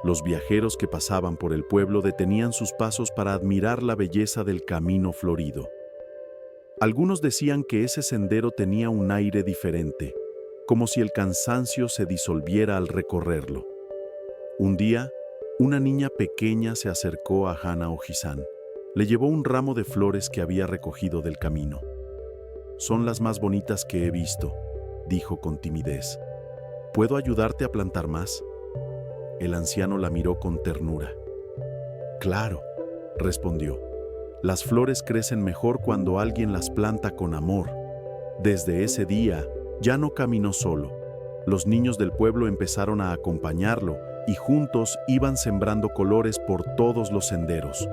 Los viajeros que pasaban por el pueblo detenían sus pasos para admirar la belleza del camino florido. Algunos decían que ese sendero tenía un aire diferente, como si el cansancio se disolviera al recorrerlo. Un día, una niña pequeña se acercó a Hana Oji-san. Le llevó un ramo de flores que había recogido del camino. «Son las más bonitas que he visto», dijo con timidez. «¿Puedo ayudarte a plantar más?». El anciano la miró con ternura. «Claro», respondió. «Las flores crecen mejor cuando alguien las planta con amor». Desde ese día, ya no caminó solo. Los niños del pueblo empezaron a acompañarlo y juntos iban sembrando colores por todos los senderos.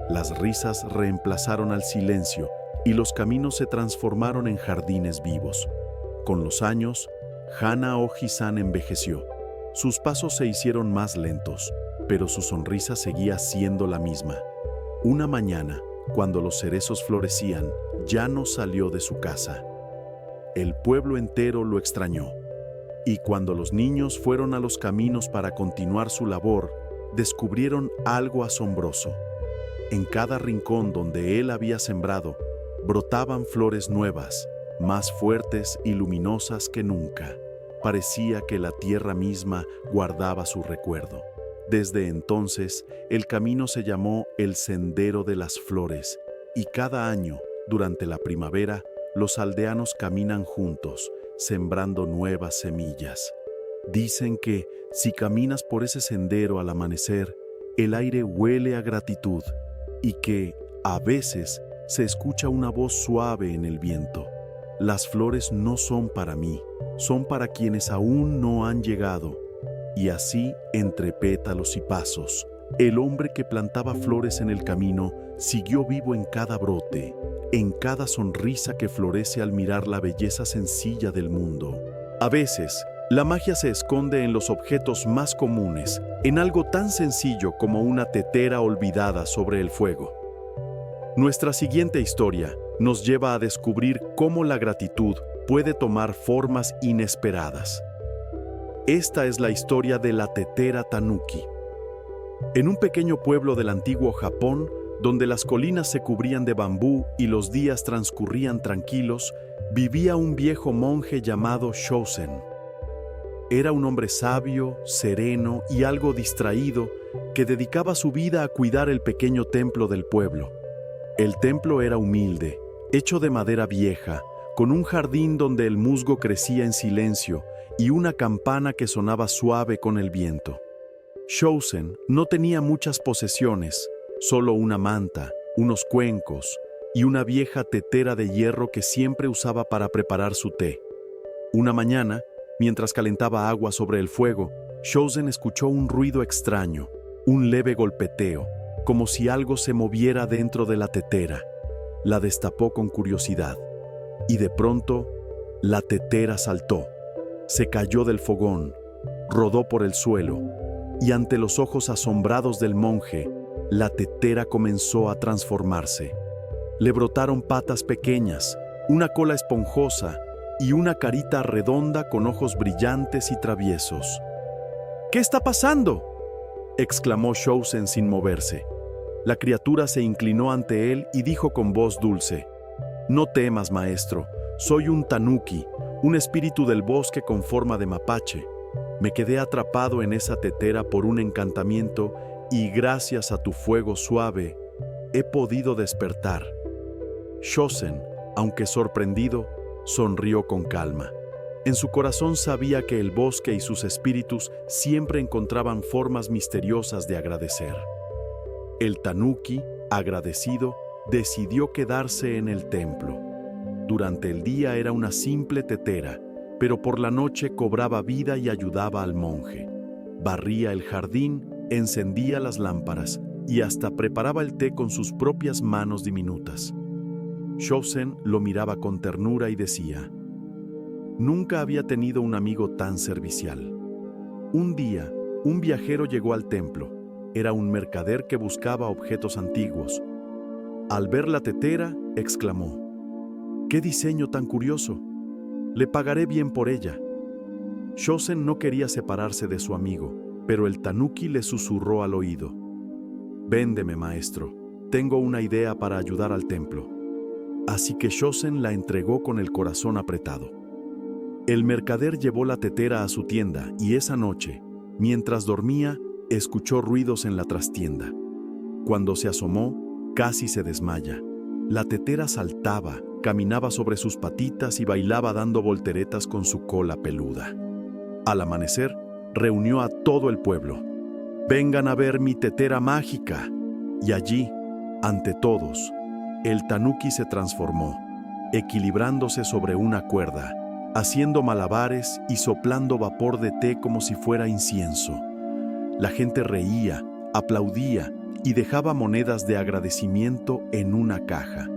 Las risas reemplazaron al silencio y los caminos se transformaron en jardines vivos. Con los años, Hana Oji-san envejeció. Sus pasos se hicieron más lentos, pero su sonrisa seguía siendo la misma. Una mañana, cuando los cerezos florecían, ya no salió de su casa. El pueblo entero lo extrañó. Y cuando los niños fueron a los caminos para continuar su labor, descubrieron algo asombroso. En cada rincón donde él había sembrado, brotaban flores nuevas, más fuertes y luminosas que nunca. Parecía que la tierra misma guardaba su recuerdo. Desde entonces, el camino se llamó el Sendero de las Flores, y cada año, durante la primavera, los aldeanos caminan juntos, sembrando nuevas semillas. Dicen que, si caminas por ese sendero al amanecer, el aire huele a gratitud, y que, a veces, se escucha una voz suave en el viento. Las flores no son para mí, son para quienes aún no han llegado. Y así, entre pétalos y pasos, el hombre que plantaba flores en el camino siguió vivo en cada brote, en cada sonrisa que florece al mirar la belleza sencilla del mundo. A veces, la magia se esconde en los objetos más comunes, en algo tan sencillo como una tetera olvidada sobre el fuego. Nuestra siguiente historia nos lleva a descubrir cómo la gratitud puede tomar formas inesperadas. Esta es la historia de la tetera tanuki. En un pequeño pueblo del antiguo Japón, donde las colinas se cubrían de bambú y los días transcurrían tranquilos, vivía un viejo monje llamado Shousen. Era un hombre sabio, sereno y algo distraído que dedicaba su vida a cuidar el pequeño templo del pueblo. El templo era humilde, hecho de madera vieja, con un jardín donde el musgo crecía en silencio y una campana que sonaba suave con el viento. Shousen no tenía muchas posesiones, solo una manta, unos cuencos y una vieja tetera de hierro que siempre usaba para preparar su té. Una mañana, mientras calentaba agua sobre el fuego, Shousen escuchó un ruido extraño, un leve golpeteo, como si algo se moviera dentro de la tetera. La destapó con curiosidad, y de pronto, la tetera saltó, se cayó del fogón, rodó por el suelo, y ante los ojos asombrados del monje, la tetera comenzó a transformarse. Le brotaron patas pequeñas, una cola esponjosa y una carita redonda con ojos brillantes y traviesos. «¿Qué está pasando?», exclamó Shousen sin moverse. La criatura se inclinó ante él y dijo con voz dulce: «No temas, maestro, soy un tanuki, un espíritu del bosque con forma de mapache. Me quedé atrapado en esa tetera por un encantamiento y gracias a tu fuego suave, he podido despertar». Shousen, aunque sorprendido, sonrió con calma. En su corazón sabía que el bosque y sus espíritus siempre encontraban formas misteriosas de agradecer. El tanuki, agradecido, decidió quedarse en el templo. Durante el día era una simple tetera, pero por la noche cobraba vida y ayudaba al monje. Barría el jardín, encendía las lámparas y hasta preparaba el té con sus propias manos diminutas. Shousen lo miraba con ternura y decía: «Nunca había tenido un amigo tan servicial». Un día, un viajero llegó al templo. Era un mercader que buscaba objetos antiguos. Al ver la tetera, exclamó: «¡Qué diseño tan curioso! Le pagaré bien por ella». Shousen no quería separarse de su amigo, pero el tanuki le susurró al oído: «Véndeme, maestro. Tengo una idea para ayudar al templo». Así que Shousen la entregó con el corazón apretado. El mercader llevó la tetera a su tienda y esa noche, mientras dormía, escuchó ruidos en la trastienda. Cuando se asomó, casi se desmaya. La tetera saltaba, caminaba sobre sus patitas y bailaba dando volteretas con su cola peluda. Al amanecer, reunió a todo el pueblo. «Vengan a ver mi tetera mágica». Y allí, ante todos, el tanuki se transformó, equilibrándose sobre una cuerda, haciendo malabares y soplando vapor de té como si fuera incienso. La gente reía, aplaudía y dejaba monedas de agradecimiento en una caja.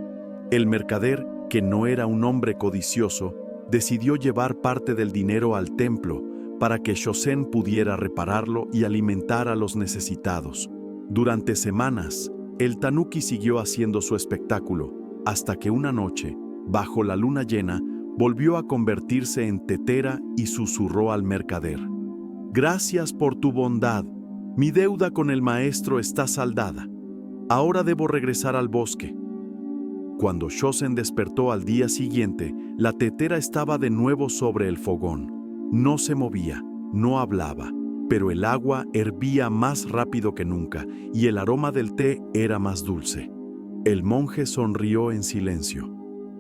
El mercader, que no era un hombre codicioso, decidió llevar parte del dinero al templo para que Shousen pudiera repararlo y alimentar a los necesitados. Durante semanas, el tanuki siguió haciendo su espectáculo, hasta que una noche, bajo la luna llena, volvió a convertirse en tetera y susurró al mercader: «Gracias por tu bondad. Mi deuda con el maestro está saldada. Ahora debo regresar al bosque». Cuando Shosen despertó al día siguiente, la tetera estaba de nuevo sobre el fogón. No se movía, no hablaba, pero el agua hervía más rápido que nunca y el aroma del té era más dulce. El monje sonrió en silencio.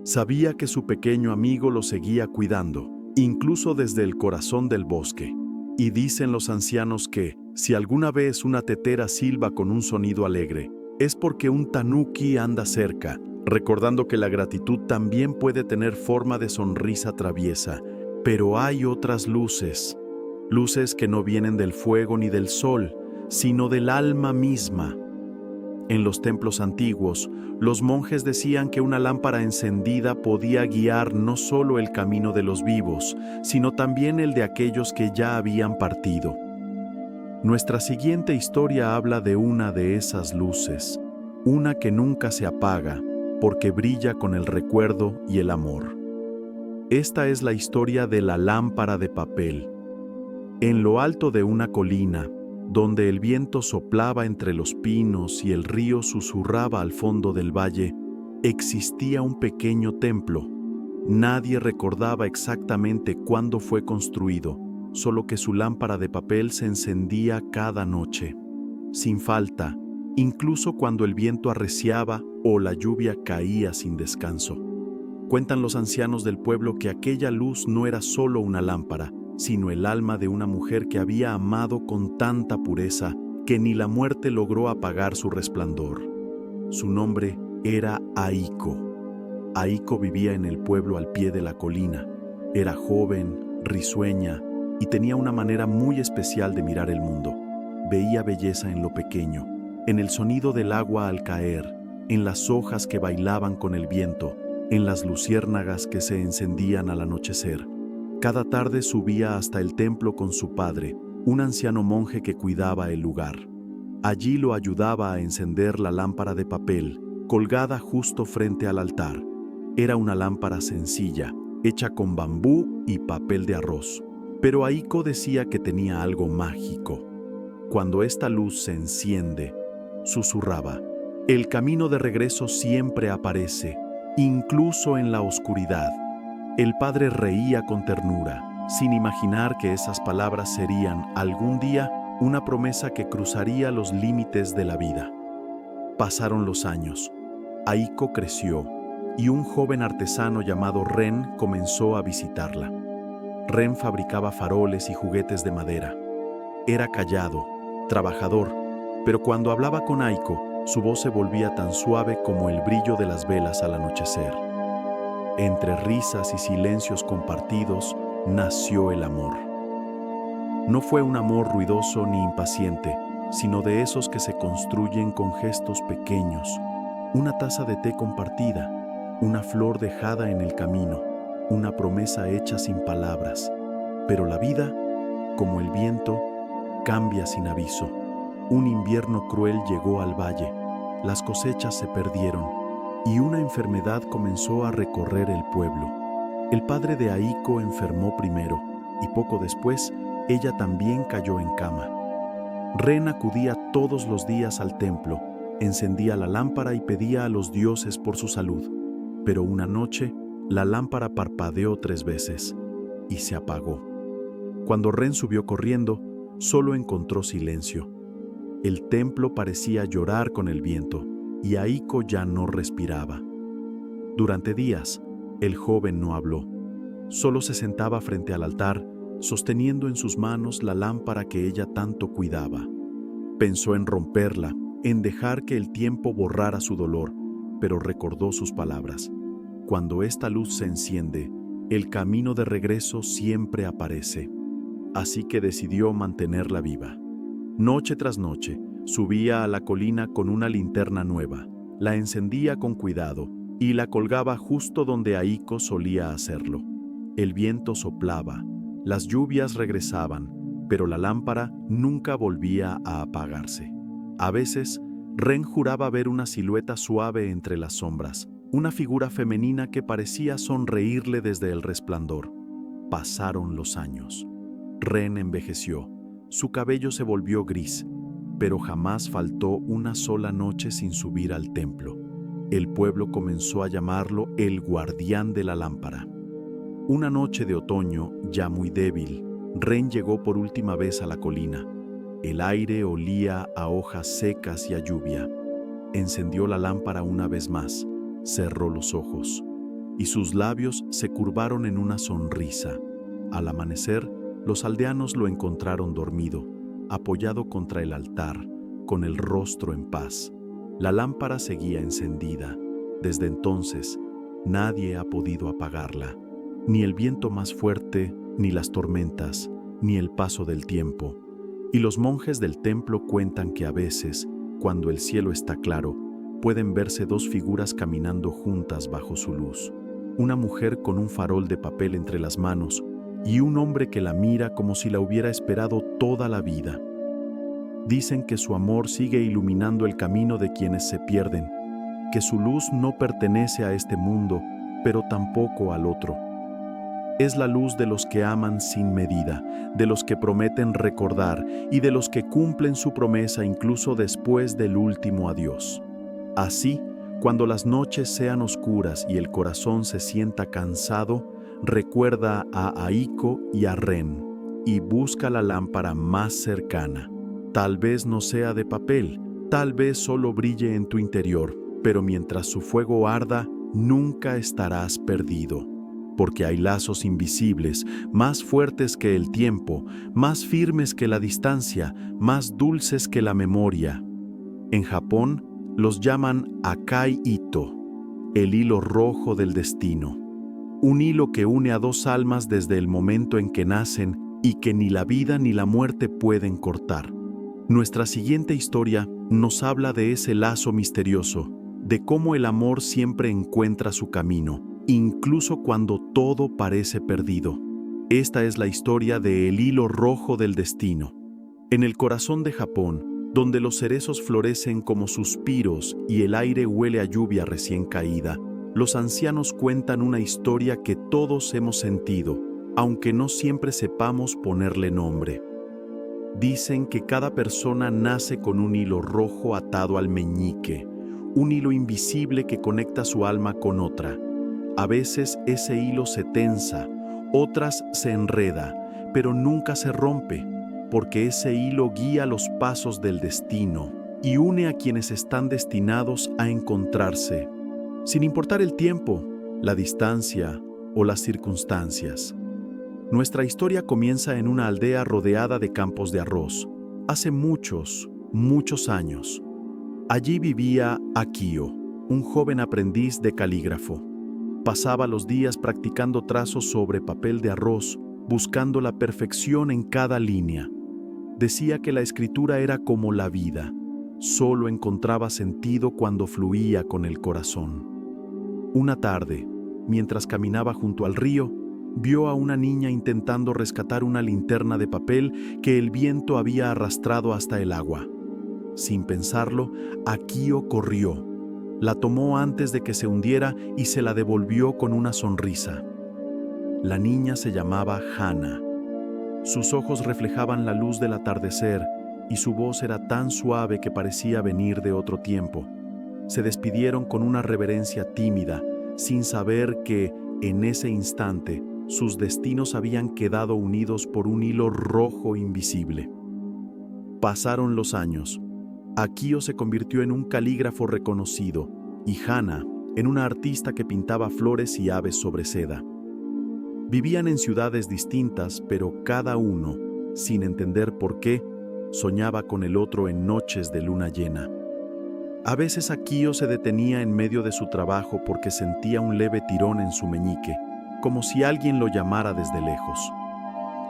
Sabía que su pequeño amigo lo seguía cuidando, incluso desde el corazón del bosque. Y dicen los ancianos que, si alguna vez una tetera silba con un sonido alegre, es porque un tanuki anda cerca, recordando que la gratitud también puede tener forma de sonrisa traviesa. Pero hay otras luces, luces que no vienen del fuego ni del sol, sino del alma misma. En los templos antiguos, los monjes decían que una lámpara encendida podía guiar no solo el camino de los vivos, sino también el de aquellos que ya habían partido. Nuestra siguiente historia habla de una de esas luces, una que nunca se apaga, porque brilla con el recuerdo y el amor. Esta es la historia de la lámpara de papel. En lo alto de una colina, donde el viento soplaba entre los pinos y el río susurraba al fondo del valle, existía un pequeño templo. Nadie recordaba exactamente cuándo fue construido, solo que su lámpara de papel se encendía cada noche, sin falta, incluso cuando el viento arreciaba o la lluvia caía sin descanso. Cuentan los ancianos del pueblo que aquella luz no era solo una lámpara, sino el alma de una mujer que había amado con tanta pureza que ni la muerte logró apagar su resplandor. Su nombre era Aiko. Aiko vivía en el pueblo al pie de la colina. Era joven, risueña y tenía una manera muy especial de mirar el mundo. Veía belleza en lo pequeño, en el sonido del agua al caer, en las hojas que bailaban con el viento, en las luciérnagas que se encendían al anochecer. Cada tarde subía hasta el templo con su padre, un anciano monje que cuidaba el lugar. Allí lo ayudaba a encender la lámpara de papel, colgada justo frente al altar. Era una lámpara sencilla, hecha con bambú y papel de arroz. Pero Aiko decía que tenía algo mágico. Cuando esta luz se enciende, susurraba, el camino de regreso siempre aparece, incluso en la oscuridad. El padre reía con ternura, sin imaginar que esas palabras serían, algún día, una promesa que cruzaría los límites de la vida. Pasaron los años. Aiko creció, y un joven artesano llamado Ren comenzó a visitarla. Ren fabricaba faroles y juguetes de madera. Era callado, trabajador, pero cuando hablaba con Aiko, su voz se volvía tan suave como el brillo de las velas al anochecer. Entre risas y silencios compartidos, nació el amor. No fue un amor ruidoso ni impaciente, sino de esos que se construyen con gestos pequeños, una taza de té compartida, una flor dejada en el camino, una promesa hecha sin palabras. Pero la vida, como el viento, cambia sin aviso. Un invierno cruel llegó al valle, las cosechas se perdieron, y una enfermedad comenzó a recorrer el pueblo. El padre de Aiko enfermó primero, y poco después, ella también cayó en cama. Ren acudía todos los días al templo, encendía la lámpara y pedía a los dioses por su salud. Pero una noche, la lámpara parpadeó 3 veces, y se apagó. Cuando Ren subió corriendo, solo encontró silencio. El templo parecía llorar con el viento, y Aiko ya no respiraba. Durante días, el joven no habló. Solo se sentaba frente al altar, sosteniendo en sus manos la lámpara que ella tanto cuidaba. Pensó en romperla, en dejar que el tiempo borrara su dolor, pero recordó sus palabras. Cuando esta luz se enciende, el camino de regreso siempre aparece. Así que decidió mantenerla viva. Noche tras noche, subía a la colina con una linterna nueva, la encendía con cuidado y la colgaba justo donde Aiko solía hacerlo. El viento soplaba, las lluvias regresaban, pero la lámpara nunca volvía a apagarse. A veces, Ren juraba ver una silueta suave entre las sombras, una figura femenina que parecía sonreírle desde el resplandor. Pasaron los años. Ren envejeció, su cabello se volvió gris, pero jamás faltó una sola noche sin subir al templo. El pueblo comenzó a llamarlo el guardián de la lámpara. Una noche de otoño, ya muy débil, Ren llegó por última vez a la colina. El aire olía a hojas secas y a lluvia. Encendió la lámpara una vez más, cerró los ojos, y sus labios se curvaron en una sonrisa. Al amanecer, los aldeanos lo encontraron dormido, apoyado contra el altar, con el rostro en paz. La lámpara seguía encendida. Desde entonces, nadie ha podido apagarla. Ni el viento más fuerte, ni las tormentas, ni el paso del tiempo. Y los monjes del templo cuentan que a veces, cuando el cielo está claro, pueden verse dos figuras caminando juntas bajo su luz. Una mujer con un farol de papel entre las manos y un hombre que la mira como si la hubiera esperado toda la vida. Dicen que su amor sigue iluminando el camino de quienes se pierden, que su luz no pertenece a este mundo, pero tampoco al otro. Es la luz de los que aman sin medida, de los que prometen recordar y de los que cumplen su promesa incluso después del último adiós. Así, cuando las noches sean oscuras y el corazón se sienta cansado, recuerda a Aiko y a Ren y busca la lámpara más cercana. Tal vez no sea de papel, tal vez solo brille en tu interior, pero mientras su fuego arda, nunca estarás perdido. Porque hay lazos invisibles, más fuertes que el tiempo, más firmes que la distancia, más dulces que la memoria. En Japón, los llaman Akai Ito, el hilo rojo del destino. Un hilo que une a dos almas desde el momento en que nacen y que ni la vida ni la muerte pueden cortar. Nuestra siguiente historia nos habla de ese lazo misterioso, de cómo el amor siempre encuentra su camino, incluso cuando todo parece perdido. Esta es la historia de El hilo rojo del destino. En el corazón de Japón, donde los cerezos florecen como suspiros y el aire huele a lluvia recién caída, los ancianos cuentan una historia que todos hemos sentido, aunque no siempre sepamos ponerle nombre. Dicen que cada persona nace con un hilo rojo atado al meñique, un hilo invisible que conecta su alma con otra. A veces ese hilo se tensa, otras se enreda, pero nunca se rompe, porque ese hilo guía los pasos del destino y une a quienes están destinados a encontrarse, sin importar el tiempo, la distancia o las circunstancias. Nuestra historia comienza en una aldea rodeada de campos de arroz, hace muchos, muchos años. Allí vivía Akio, un joven aprendiz de calígrafo. Pasaba los días practicando trazos sobre papel de arroz, buscando la perfección en cada línea. Decía que la escritura era como la vida, solo encontraba sentido cuando fluía con el corazón. Una tarde, mientras caminaba junto al río, vio a una niña intentando rescatar una linterna de papel que el viento había arrastrado hasta el agua. Sin pensarlo, Akio corrió. La tomó antes de que se hundiera y se la devolvió con una sonrisa. La niña se llamaba Hana. Sus ojos reflejaban la luz del atardecer y su voz era tan suave que parecía venir de otro tiempo. Se despidieron con una reverencia tímida, sin saber que, en ese instante, sus destinos habían quedado unidos por un hilo rojo invisible. Pasaron los años. Akio se convirtió en un calígrafo reconocido y Hana en una artista que pintaba flores y aves sobre seda. Vivían en ciudades distintas, pero cada uno, sin entender por qué, soñaba con el otro en noches de luna llena. A veces Akio se detenía en medio de su trabajo porque sentía un leve tirón en su meñique, como si alguien lo llamara desde lejos.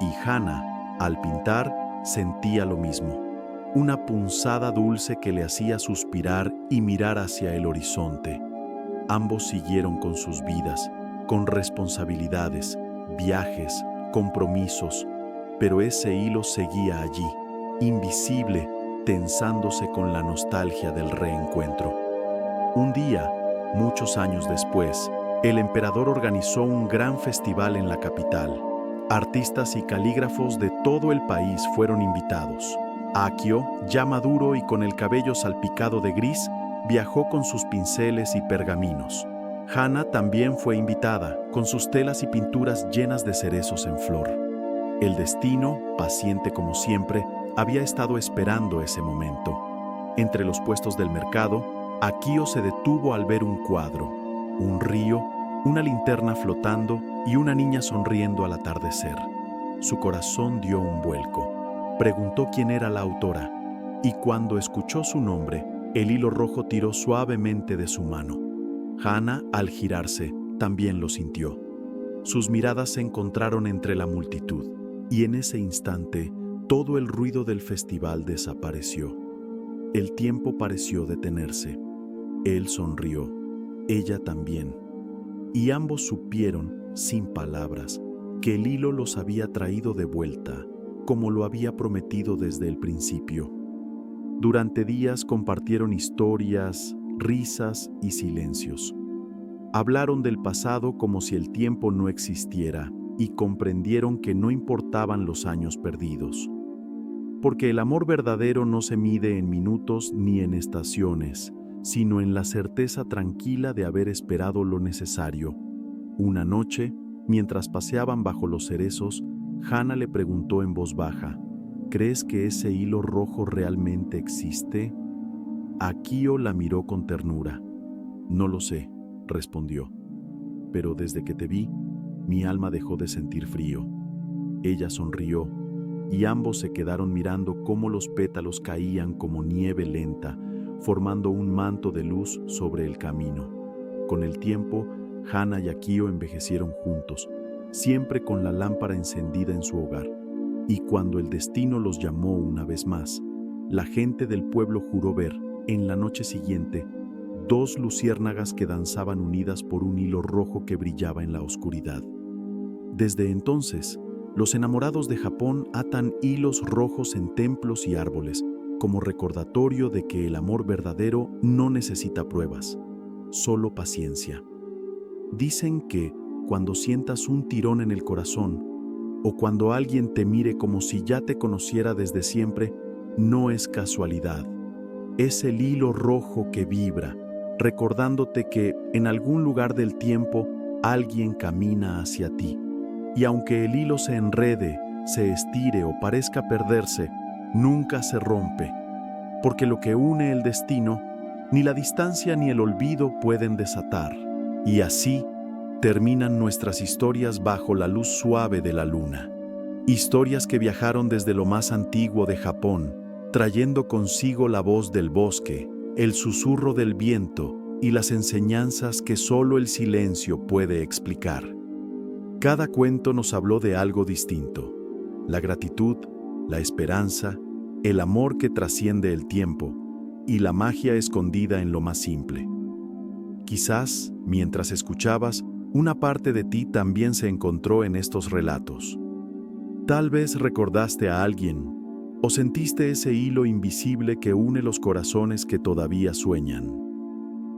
Y Hana, al pintar, sentía lo mismo, una punzada dulce que le hacía suspirar y mirar hacia el horizonte. Ambos siguieron con sus vidas, con responsabilidades, viajes, compromisos, pero ese hilo seguía allí, invisible, tensándose con la nostalgia del reencuentro. Un día, muchos años después, el emperador organizó un gran festival en la capital. Artistas y calígrafos de todo el país fueron invitados. Akio, ya maduro y con el cabello salpicado de gris, viajó con sus pinceles y pergaminos. Hannah también fue invitada, con sus telas y pinturas llenas de cerezos en flor. El destino, paciente como siempre, había estado esperando ese momento. Entre los puestos del mercado, Akio se detuvo al ver un cuadro, un río, una linterna flotando y una niña sonriendo al atardecer. Su corazón dio un vuelco. Preguntó quién era la autora, y cuando escuchó su nombre, el hilo rojo tiró suavemente de su mano. Hannah, al girarse, también lo sintió. Sus miradas se encontraron entre la multitud, y en ese instante, todo el ruido del festival desapareció. El tiempo pareció detenerse. Él sonrió, ella también. Y ambos supieron, sin palabras, que el hilo los había traído de vuelta, como lo había prometido desde el principio. Durante días compartieron historias, risas y silencios. Hablaron del pasado como si el tiempo no existiera y comprendieron que no importaban los años perdidos. Porque el amor verdadero no se mide en minutos ni en estaciones, sino en la certeza tranquila de haber esperado lo necesario. Una noche, mientras paseaban bajo los cerezos, Hannah le preguntó en voz baja, ¿crees que ese hilo rojo realmente existe? Akio la miró con ternura. No lo sé, respondió, pero desde que te vi, mi alma dejó de sentir frío. Ella sonrió, y ambos se quedaron mirando cómo los pétalos caían como nieve lenta, formando un manto de luz sobre el camino. Con el tiempo, Hannah y Akio envejecieron juntos, siempre con la lámpara encendida en su hogar. Y cuando el destino los llamó una vez más, la gente del pueblo juró ver, en la noche siguiente, dos luciérnagas que danzaban unidas por un hilo rojo que brillaba en la oscuridad. Desde entonces, los enamorados de Japón atan hilos rojos en templos y árboles, como recordatorio de que el amor verdadero no necesita pruebas, solo paciencia. Dicen que, cuando sientas un tirón en el corazón, o cuando alguien te mire como si ya te conociera desde siempre, no es casualidad. Es el hilo rojo que vibra, recordándote que en algún lugar del tiempo alguien camina hacia ti. Y aunque el hilo se enrede, se estire o parezca perderse, nunca se rompe, porque lo que une el destino, ni la distancia ni el olvido pueden desatar. Y así terminan nuestras historias bajo la luz suave de la luna. Historias que viajaron desde lo más antiguo de Japón, trayendo consigo la voz del bosque, el susurro del viento y las enseñanzas que solo el silencio puede explicar. Cada cuento nos habló de algo distinto: la gratitud, la esperanza, el amor que trasciende el tiempo y la magia escondida en lo más simple. Quizás, mientras escuchabas, una parte de ti también se encontró en estos relatos. Tal vez recordaste a alguien o sentiste ese hilo invisible que une los corazones que todavía sueñan.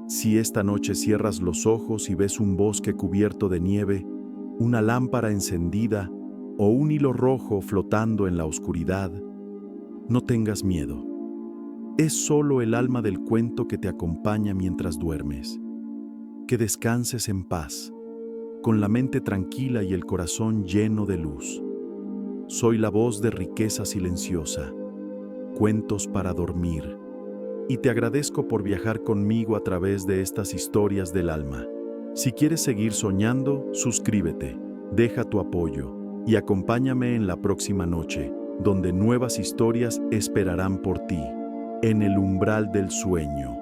Si esta noche cierras los ojos y ves un bosque cubierto de nieve, una lámpara encendida o un hilo rojo flotando en la oscuridad, no tengas miedo. Es solo el alma del cuento que te acompaña mientras duermes. Que descanses en paz, con la mente tranquila y el corazón lleno de luz. Soy la voz de riqueza silenciosa, cuentos para dormir, y te agradezco por viajar conmigo a través de estas historias del alma. Si quieres seguir soñando, suscríbete, deja tu apoyo y acompáñame en la próxima noche, donde nuevas historias esperarán por ti, en el umbral del sueño.